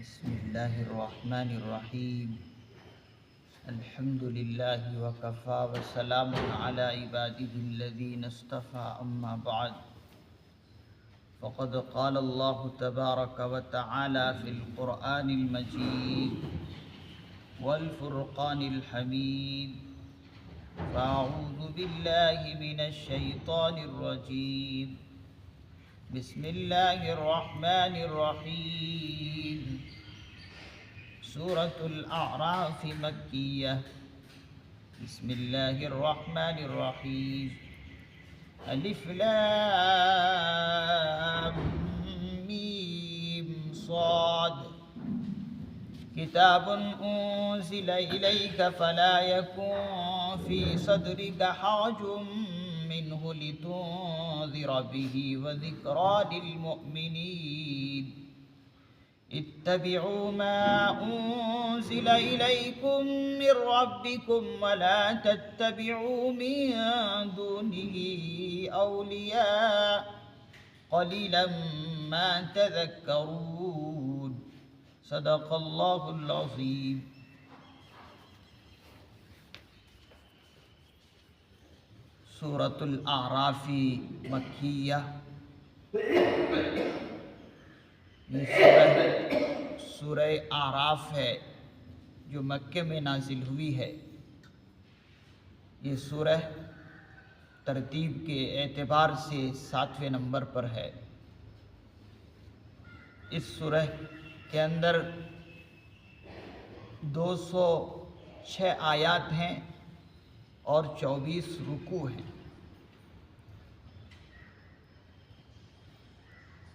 بسم الله الرحمن الرحيم. الحمد لله وكفى وسلام على عباده الذين اصطفى. أما بعد، فقد قال الله تبارك وتعالى في القرآن المجيد والفرقان الحميد: فأعوذ بالله من الشيطان الرجيم. بسم الله الرحمن الرحيم. سورة الأعراف مكية. بسم الله الرحمن الرحيم. ألف لام ميم صاد. كتاب أنزل إليك فلا يكن في صدرك حرج منه لتنذر به وذكرى للمؤمنين. اتبعوا ما أنزل إليكم من ربكم ولا تتبعوا من دونه أولياء قليلا ما تذكرون. صدق اللہ العظیم. سورۃ الاعراف مکیہ. یہ سورہ اعراف ہے جو مکے میں نازل ہوئی ہے. یہ سورہ ترتیب کے اعتبار سے 7ویں نمبر پر ہے. اس سورہ کے اندر 206 آیات ہیں اور 24 رکوع ہیں.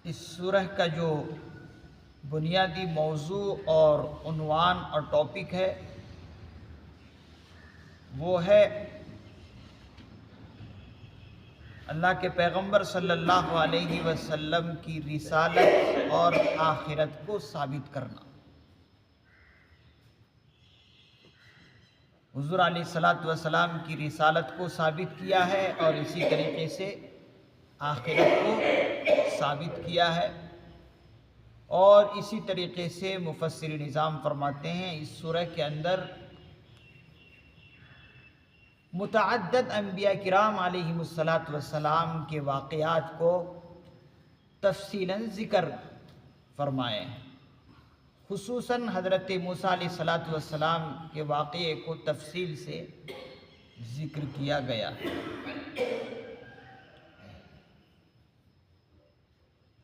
اس سورہ کا جو بنیادی موضوع اور عنوان اور ٹاپک ہے وہ ہے اللہ کے پیغمبر صلی اللہ علیہ وسلم کی رسالت اور آخرت کو ثابت کرنا. حضور علیہ الصلوۃ والسلام کی رسالت کو ثابت کیا ہے اور اسی طریقے سے آخرت کو ثابت کیا ہے. اور اسی طریقے سے مفسر نظام فرماتے ہیں اس سورہ کے اندر متعدد انبیاء کرام علیہم الصلوۃ والسلام کے واقعات کو تفصیلاً ذکر فرمائے ہیں. خصوصاً حضرت موسیٰ علیہ الصلوۃ والسلام کے واقعے کو تفصیل سے ذکر کیا گیا.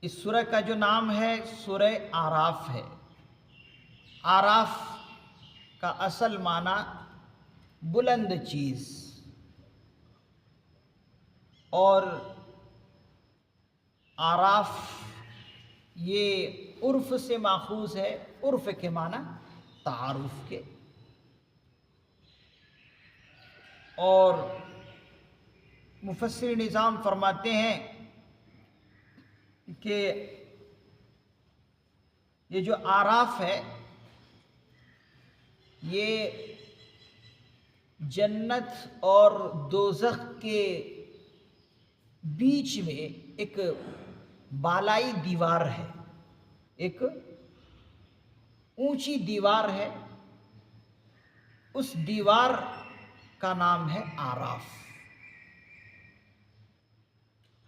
اس سورہ کا جو نام ہے سورہ اعراف ہے. اعراف کا اصل معنی بلند چیز، اور اعراف یہ عرف سے ماخوذ ہے. عرف کے معنی تعارف کے. اور مفسر نظام فرماتے ہیں کہ یہ جو اعراف ہے یہ جنت اور دوزخ کے بیچ میں ایک بالائی دیوار ہے، ایک اونچی دیوار ہے. اس دیوار کا نام ہے اعراف.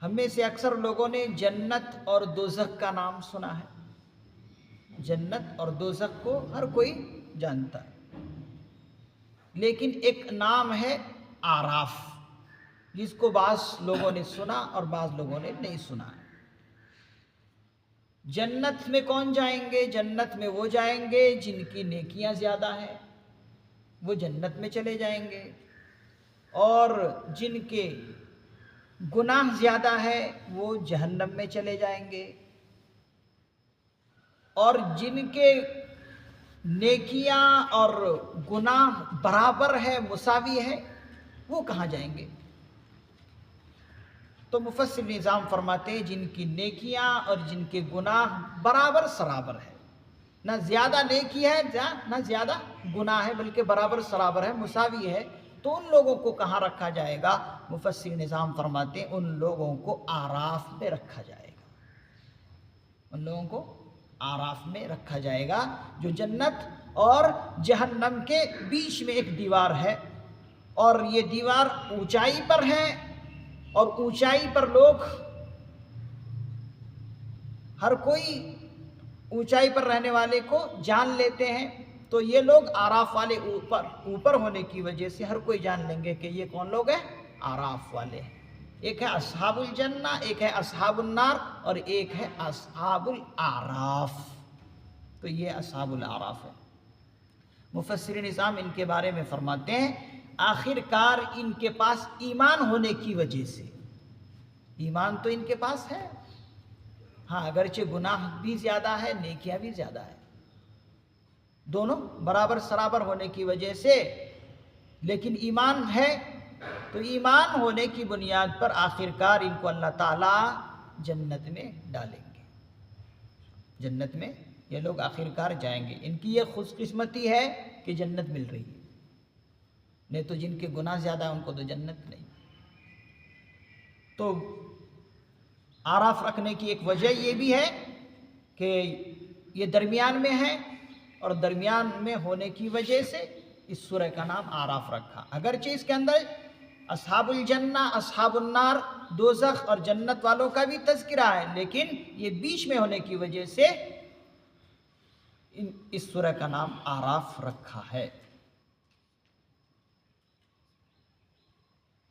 ہم میں سے اکثر لوگوں نے جنت اور دوزخ کا نام سنا ہے. جنت اور دوزخ کو ہر کوئی جانتا ہے، لیکن ایک نام ہے اعراف جس کو بعض لوگوں نے سنا اور بعض لوگوں نے نہیں سنا ہے. جنت میں کون جائیں گے؟ جنت میں وہ جائیں گے جن کی نیکیاں زیادہ ہیں، وہ جنت میں چلے جائیں گے. اور جن کے گناہ زیادہ ہے وہ جہنم میں چلے جائیں گے. اور جن کے نیکیاں اور گناہ برابر ہے، مساوی ہے، وہ کہاں جائیں گے؟ تو مفسر نظام فرماتے ہیں جن کی نیکیاں اور جن کے گناہ برابر سرابر ہے، نہ زیادہ نیکی ہے نہ زیادہ گناہ ہے، بلکہ برابر سرابر ہے، مساوی ہے، تو ان لوگوں کو کہاں رکھا جائے گا؟ مفسر نظام فرماتے ہیں ان لوگوں کو اعراف میں رکھا جائے گا. ان لوگوں کو آراف میں رکھا جائے گا، جو جنت اور جہنم کے بیچ میں ایک دیوار ہے، اور یہ دیوار اونچائی پر ہے، اور اونچائی پر لوگ، ہر کوئی اونچائی پر رہنے والے کو جان لیتے ہیں، تو یہ لوگ آراف والے اوپر ہونے کی وجہ سے ہر کوئی جان لیں گے کہ یہ کون لوگ ہیں؟ آراف والے ہیں۔ ایک ہے اصحاب الجنہ، ایک ہے اصحاب النار، اور ایک ہے اصحاب الاعراف۔ تو یہ اصحاب الاعراف ہے۔ مفسر نظام ان کے بارے میں فرماتے ہیں آخر کار ان کے پاس ایمان ہونے کی وجہ سے، ایمان تو ان کے پاس ہے، ہاں اگرچہ گناہ بھی زیادہ ہے، نیکیاں بھی زیادہ ہے، دونوں برابر سرابر ہونے کی وجہ سے، لیکن ایمان ہے، تو ایمان ہونے کی بنیاد پر آخر کار ان کو اللہ تعالیٰ جنت میں ڈالیں گے، جنت میں یہ لوگ آخر کار جائیں گے۔ ان کی یہ خوش قسمتی ہے کہ جنت مل رہی ہے، نہیں تو جن کے گناہ زیادہ ہیں ان کو تو جنت نہیں۔ تو آراف رکھنے کی ایک وجہ یہ بھی ہے کہ یہ درمیان میں ہے، اور درمیان میں ہونے کی وجہ سے اس سورہ کا نام آراف رکھا، اگرچہ اس کے اندر اصحاب الجنہ، اصحاب النار، دوزخ اور جنت والوں کا بھی تذکرہ ہے، لیکن یہ بیچ میں ہونے کی وجہ سے اس سورہ کا نام آراف رکھا ہے۔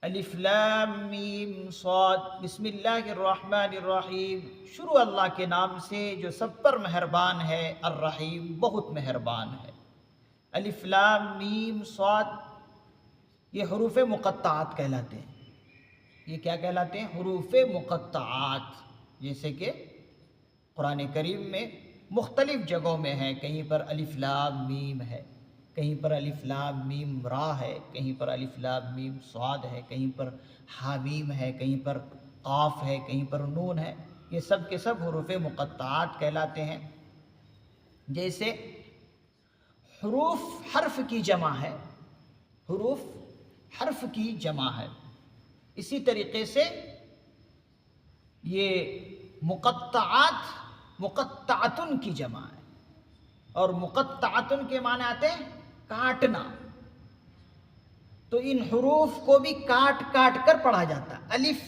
الف لام میم صاد، بسم اللہ الرحمن الرحیم، شروع اللہ کے نام سے جو سب پر مہربان ہے، الرحیم بہت مہربان ہے۔ الف لام میم صاد، یہ حروف مقطعات کہلاتے ہیں۔ یہ کیا کہلاتے ہیں؟ حروف مقطعات، جیسے کہ قرآن کریم میں مختلف جگہوں میں ہے، کہیں پر الف لام میم ہے، کہیں پر الف لام میم را ہے، کہیں پر الف لام میم صاد ہے، کہیں پر حامیم ہے، کہیں پر قاف ہے، کہیں پر نون ہے، یہ سب کے سب حروف مقطعات کہلاتے ہیں۔ جیسے حروف حرف کی جمع ہے، حروف حرف کی جمع ہے، اسی طریقے سے یہ مقطعات مقطعتن کی جمع ہے، اور مقطعتن کے معنی آتے ہیں کاٹنا، تو ان حروف کو بھی کاٹ کاٹ کر پڑھا جاتا ہے۔ الف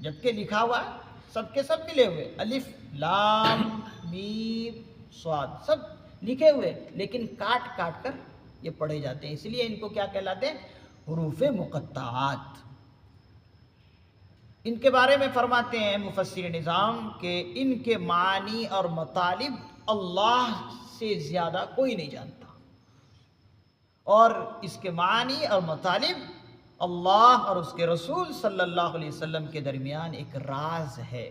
جبکہ لکھا ہوا ہے سب کے سب ملے ہوئے، الف لام میم صاد سب لکھے ہوئے، لیکن کاٹ کاٹ کر یہ پڑھے جاتے ہیں، اس لیے ان کو کیا کہلاتے ہیں؟ حروف مقطعات۔ ان کے بارے میں فرماتے ہیں مفسر نظام کہ ان کے معنی اور مطالب اللہ سے زیادہ کوئی نہیں جانتا، اور اس کے معنی اور مطالب اللہ اور اس کے رسول صلی اللہ علیہ وسلم کے درمیان ایک راز ہے۔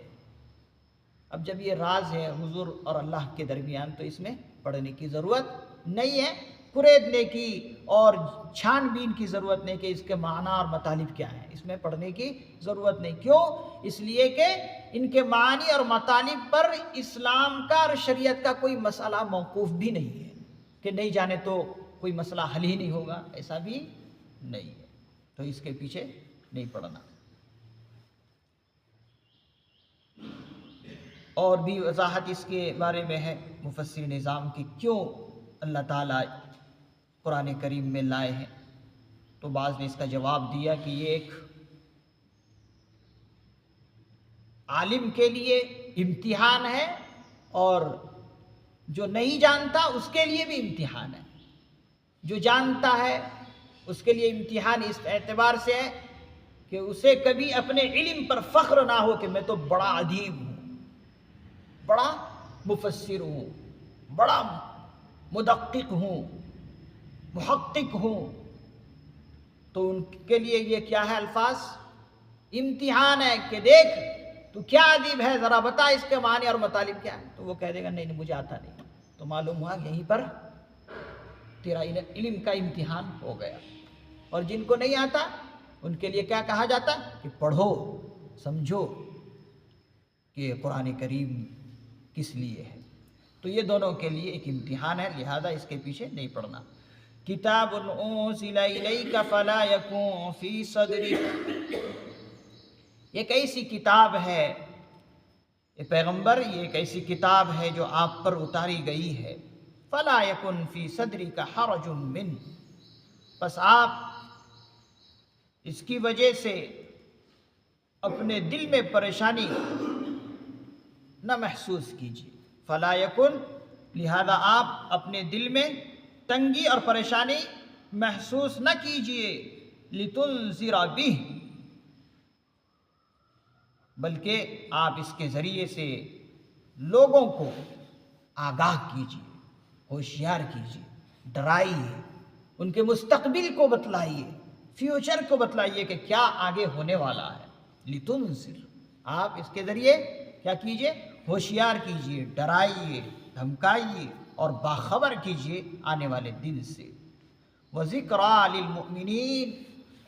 اب جب یہ راز ہے حضور اور اللہ کے درمیان، تو اس میں پڑھنے کی ضرورت نہیں ہے، قریدنے کی اور چھان بین کی ضرورت نہیں کہ اس کے معنی اور مطالب کیا ہیں، اس میں پڑھنے کی ضرورت نہیں۔ کیوں؟ اس لیے کہ ان کے معنی اور مطالب پر اسلام کا اور شریعت کا کوئی مسئلہ موقوف بھی نہیں ہے کہ نہیں جانے تو کوئی مسئلہ حل ہی نہیں ہوگا، ایسا بھی نہیں ہے، تو اس کے پیچھے نہیں پڑھنا۔ اور بھی وضاحت اس کے بارے میں ہے مفسر نظام کی کیوں اللہ تعالیٰ قرآن کریم میں لائے ہیں، تو بعض نے اس کا جواب دیا کہ یہ ایک عالم کے لیے امتحان ہے، اور جو نہیں جانتا اس کے لیے بھی امتحان ہے، جو جانتا ہے اس کے لیے امتحان اس اعتبار سے ہے کہ اسے کبھی اپنے علم پر فخر نہ ہو کہ میں تو بڑا ادیب ہوں، بڑا مفسر ہوں، بڑا مدقق ہوں، محقق ہوں، تو ان کے لیے یہ کیا ہے؟ الفاظ امتحان ہے کہ دیکھ تو کیا ادیب ہے، ذرا بتا اس کے معنی اور مطالب کیا ہے، تو وہ کہہ دے گا نہیں مجھے آتا نہیں، تو معلوم ہوا یہیں پر تیرا علم کا امتحان ہو گیا۔ اور جن کو نہیں آتا ان کے لیے کیا کہا جاتا کہ پڑھو، سمجھو کہ قرآن کریم کس لیے ہے، تو یہ دونوں کے لیے ایک امتحان ہے، لہذا اس کے پیچھے نہیں پڑھنا۔ کتاب انزل الیک فلا یکن فی صدرک، ایک ایسی کتاب ہے یہ پیغمبر یہ ایک ایسی کتاب ہے جو آپ پر اتاری گئی ہے، فلا یکن فی صدرک حرج من، بس آپ اس کی وجہ سے اپنے دل میں پریشانی نہ محسوس کیجیے، فلا یکن، لہذا آپ اپنے دل میں تنگی اور پریشانی محسوس نہ کیجیے، لتنذر بہ، بلکہ آپ اس کے ذریعے سے لوگوں کو آگاہ کیجیے، ہوشیار کیجیے، ڈرائیے، ان کے مستقبل کو بتلائیے، فیوچر کو بتلائیے کہ کیا آگے ہونے والا ہے۔ لتنذر، آپ اس کے ذریعے کیا کیجیے؟ ہوشیار کیجیے، ڈرائیے، دھمکائیے اور باخبر کیجیے آنے والے دن سے۔ وَذِكْرَىٰ لِلْمُؤْمِنِينَ،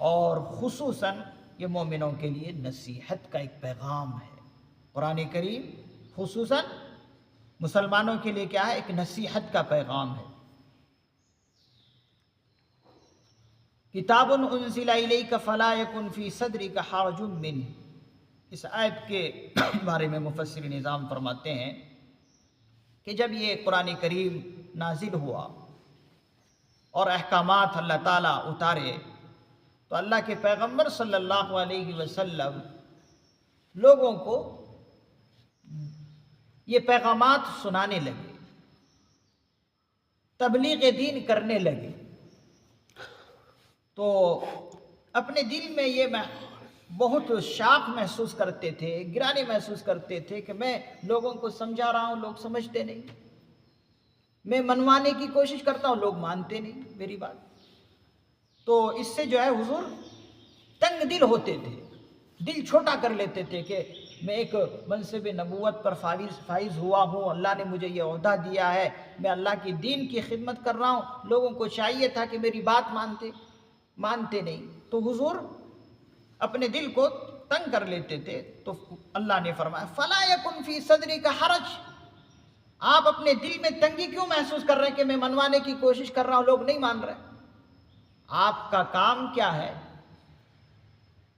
اور خصوصاً یہ مومنوں کے لیے نصیحت کا ایک پیغام ہے۔ قرآن کریم خصوصاً مسلمانوں کے لیے کیا ہے؟ ایک نصیحت کا پیغام ہے۔ کتاب انزل الیک فلا یکن فی صدرک حرج منہ، اس آیت کے بارے میں مفسر نظام فرماتے ہیں کہ جب یہ قرآن کریم نازل ہوا اور احکامات اللہ تعالیٰ اتارے تو اللہ کے پیغمبر صلی اللہ علیہ وسلم لوگوں کو یہ پیغامات سنانے لگے، تبلیغ دین کرنے لگے، تو اپنے دل میں یہ بہت شاق محسوس کرتے تھے، گرانی محسوس کرتے تھے کہ میں لوگوں کو سمجھا رہا ہوں، لوگ سمجھتے نہیں، میں منوانے کی کوشش کرتا ہوں، لوگ مانتے نہیں میری بات۔ تو اس سے جو ہے حضور تنگ دل ہوتے تھے، دل چھوٹا کر لیتے تھے کہ میں ایک منصب نبوت پر فائز ہوا ہوں، اللہ نے مجھے یہ عہدہ دیا ہے، میں اللہ کی دین کی خدمت کر رہا ہوں، لوگوں کو چاہیے تھا کہ میری بات مانتے نہیں، تو حضور اپنے دل کو تنگ کر لیتے تھے۔ تو اللہ نے فرمایا فَلَا يَكُنْ فِي صَدْرِكَ حَرَجٌ، آپ اپنے دل میں تنگی کیوں محسوس کر رہے ہیں کہ میں منوانے کی کوشش کر رہا ہوں، لوگ نہیں مان رہے؟ آپ کا کام کیا ہے؟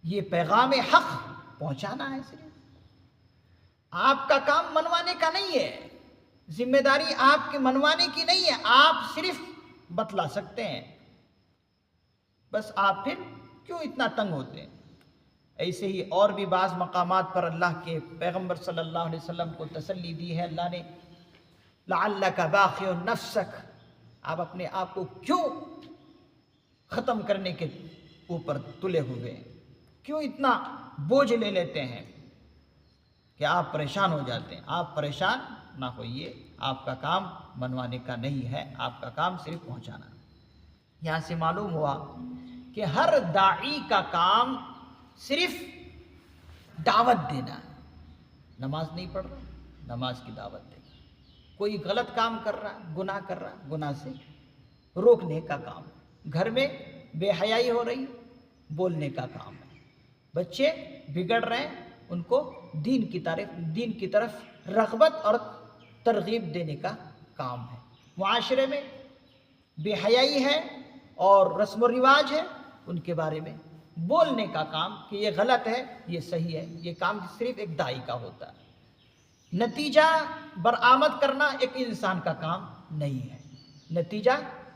یہ پیغام حق پہنچانا ہے صرف، آپ کا کام منوانے کا نہیں ہے، ذمہ داری آپ کے منوانے کی نہیں ہے، آپ صرف بتلا سکتے ہیں، بس آپ پھر کیوں اتنا تنگ ہوتے ہیں؟ ایسے ہی اور بھی بعض مقامات پر اللہ کے پیغمبر صلی اللہ علیہ وسلم کو تسلی دی ہے اللہ نے، لعلک باخع نفسک، آپ اپنے آپ کو کیوں ختم کرنے کے اوپر تلے ہوئے ہیں، کیوں اتنا بوجھ لے لیتے ہیں کہ آپ پریشان ہو جاتے ہیں؟ آپ پریشان نہ ہوئیے، آپ کا کام منوانے کا نہیں ہے، آپ کا کام صرف پہنچانا ہے۔ یہاں سے معلوم ہوا کہ ہر داعی کا کام صرف دعوت دینا ہے، نماز نہیں پڑھ رہا، نماز کی دعوت دے، کوئی غلط کام کر رہا، گناہ کر رہا، گناہ سے روکنے کا کام، گھر میں بے حیائی ہو رہی، بولنے کا کام ہے، بچے بگڑ رہے ہیں، ان کو دین کی طرف رغبت اور ترغیب دینے کا کام ہے، معاشرے میں بے حیائی ہے اور رسم و رواج ہے، ان کے بارے میں بولنے کا کام کہ یہ غلط ہے، یہ صحیح ہے، یہ کام صرف ایک داعی کا ہوتا ہے۔ نتیجہ برآمد کرنا ایک انسان کا کام نہیں ہے، نتیجہ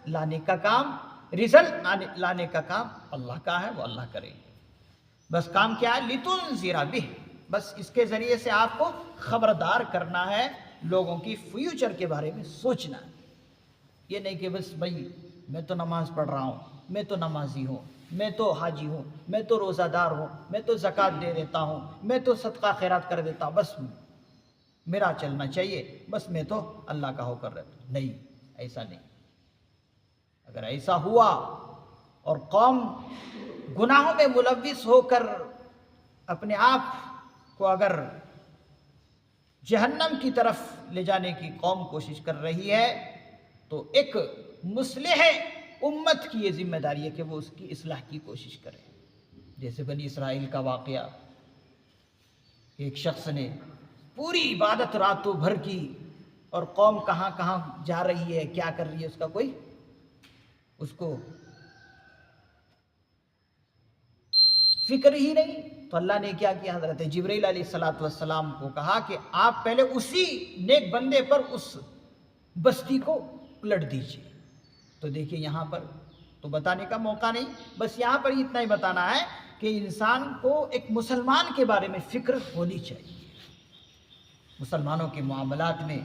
لانے کا کام، رزلٹ لانے کا کام اللہ کا ہے، وہ اللہ کرے گا۔ بس کام کیا ہے؟ لِتُنذِرَ بِهِ، بس اس کے ذریعے سے آپ کو خبردار کرنا ہے، لوگوں کی فیوچر کے بارے میں سوچنا ہے، یہ نہیں کہ بس بھائی میں تو نماز پڑھ رہا ہوں، میں تو نمازی ہوں، میں تو حاجی ہوں، میں تو روزہ دار ہوں، میں تو زکوٰۃ دے دیتا ہوں، میں تو صدقہ خیرات کر دیتا ہوں، بس میرا چلنا چاہیے، بس میں تو اللہ کا ہو کر رہتا ہوں۔ نہیں، ایسا نہیں۔ اگر ایسا ہوا اور قوم گناہوں میں ملوث ہو کر اپنے آپ کو اگر جہنم کی طرف لے جانے کی قوم کوشش کر رہی ہے تو ایک مصلح امت کی یہ ذمہ داری ہے کہ وہ اس کی اصلاح کی کوشش کرے۔ جیسے بنی اسرائیل کا واقعہ، ایک شخص نے پوری عبادت راتوں بھر کی اور قوم کہاں کہاں جا رہی ہے، کیا کر رہی ہے، اس کا کوئی اس کو فکر ہی نہیں، تو اللہ نے کیا کیا؟ حضرت جبرائیل علیہ الصلوۃ والسلام کو کہا کہ آپ پہلے اسی نیک بندے پر اس بستی کو الٹ دیجیے۔ تو دیکھیے یہاں پر تو بتانے کا موقع نہیں، بس یہاں پر اتنا ہی بتانا ہے کہ انسان کو ایک مسلمان کے بارے میں فکر ہونی چاہیے۔ مسلمانوں کے معاملات میں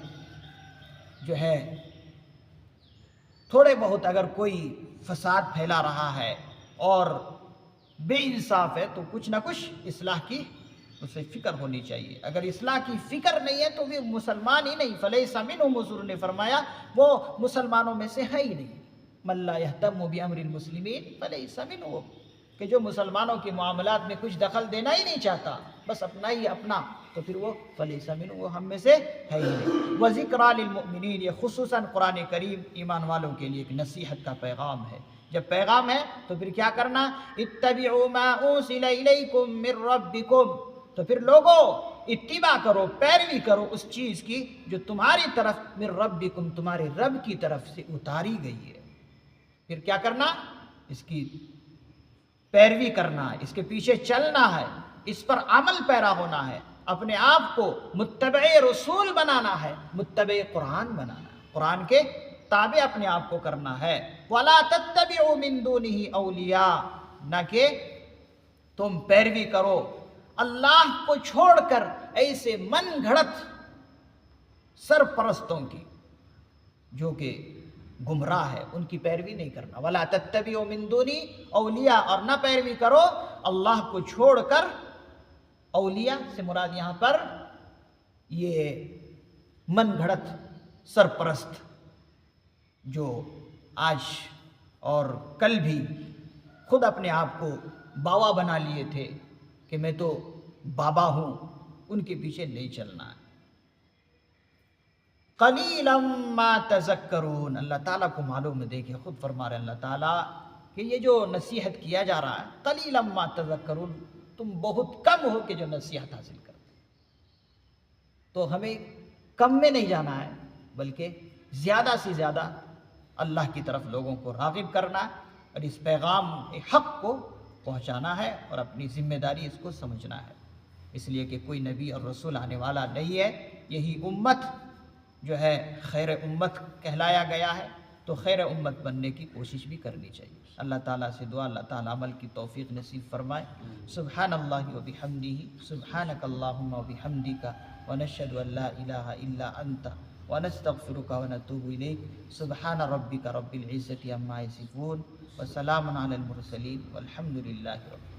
جو ہے تھوڑے بہت اگر کوئی فساد پھیلا رہا ہے اور بے انصاف ہے تو کچھ نہ کچھ اصلاح کی اسے فکر ہونی چاہیے۔ اگر اصلاح کی فکر نہیں ہے تو وہ مسلمان ہی نہیں، فلیس منہم، حضور نے فرمایا وہ مسلمانوں میں سے ہے ہی نہیں۔ من لا یہتم بامر المسلمین فلیس منہم، کہ جو مسلمانوں کے معاملات میں کچھ دخل دینا ہی نہیں چاہتا، بس اپنا ہی اپنا، تو پھر وہ فلیس منہم، وہ ہم میں سے ہے ہی نہیں۔ وذکریٰ للمؤمنین، یہ خصوصاً قرآن کریم ایمان والوں کے لیے ایک نصیحت کا پیغام ہے۔ جب پیغام ہے تو پھر کیا کرنا؟ اتبعوا ما انزل الیکم من ربکم، تو پھر لوگوں اتباع کرو، پیروی کرو اس چیز کی جو تمہاری طرف من ربکم، تمہارے رب کی طرف سے اتاری گئی ہے۔ پھر کیا کرنا؟ اس کی پیروی کرنا ہے، اس کے پیچھے چلنا ہے، اس پر عمل پیرا ہونا ہے، اپنے آپ کو متبع رسول بنانا ہے، متبع قرآن بنانا ہے، قرآن کے تابع اپنے آپ کو کرنا ہے۔ وَلَا تَتَّبِعُوا مِن دُونِهِ أَوْلِيَاءَ، نہ کہ تم پیروی کرو اللہ کو چھوڑ کر ایسے من گھڑت سرپرستوں کی جو کہ گمراہ ہے، ان کی پیروی نہیں کرنا۔ وَلَا تَتَّبِعُوا مِن دُونِهِ أَوْلِيَاءَ، اور نہ پیروی کرو اللہ کو چھوڑ کر۔ اولیاء سے مراد یہاں پر یہ من گھڑت سرپرست جو آج اور کل بھی خود اپنے آپ کو بابا بنا لیے تھے کہ میں تو بابا ہوں، ان کے پیچھے نہیں چلنا ہے۔ قلیلا ما تذکرون، اللہ تعالیٰ کو معلوم ہے، دیکھیں خود فرما رہے ہیں اللہ تعالیٰ کہ یہ جو نصیحت کیا جا رہا ہے، قلیلا ما تذکرون، تم بہت کم ہو کہ جو نصیحت حاصل کرتے۔ تو ہمیں کم میں نہیں جانا ہے بلکہ زیادہ سے زیادہ اللہ کی طرف لوگوں کو راغب کرنا ہے اور اس پیغام حق کو پہنچانا ہے اور اپنی ذمہ داری اس کو سمجھنا ہے، اس لیے کہ کوئی نبی اور رسول آنے والا نہیں ہے، یہی امت جو ہے خیر امت کہلایا گیا ہے، تو خیر امت بننے کی کوشش بھی کرنی چاہیے۔ اللہ تعالیٰ سے دعا اللہ تعالیٰ عمل کی توفیق نصیب فرمائے۔ سبحان اللہ و بحمدہ، سبحانک اللہم و بحمدک، ونشہد ان لا الہ الا انت، ونستغفرک ونتوب الیک۔ سبحان ربک رب العزة عما یصفون، وسلام علی المرسلین، والحمد للہ رب العالمین۔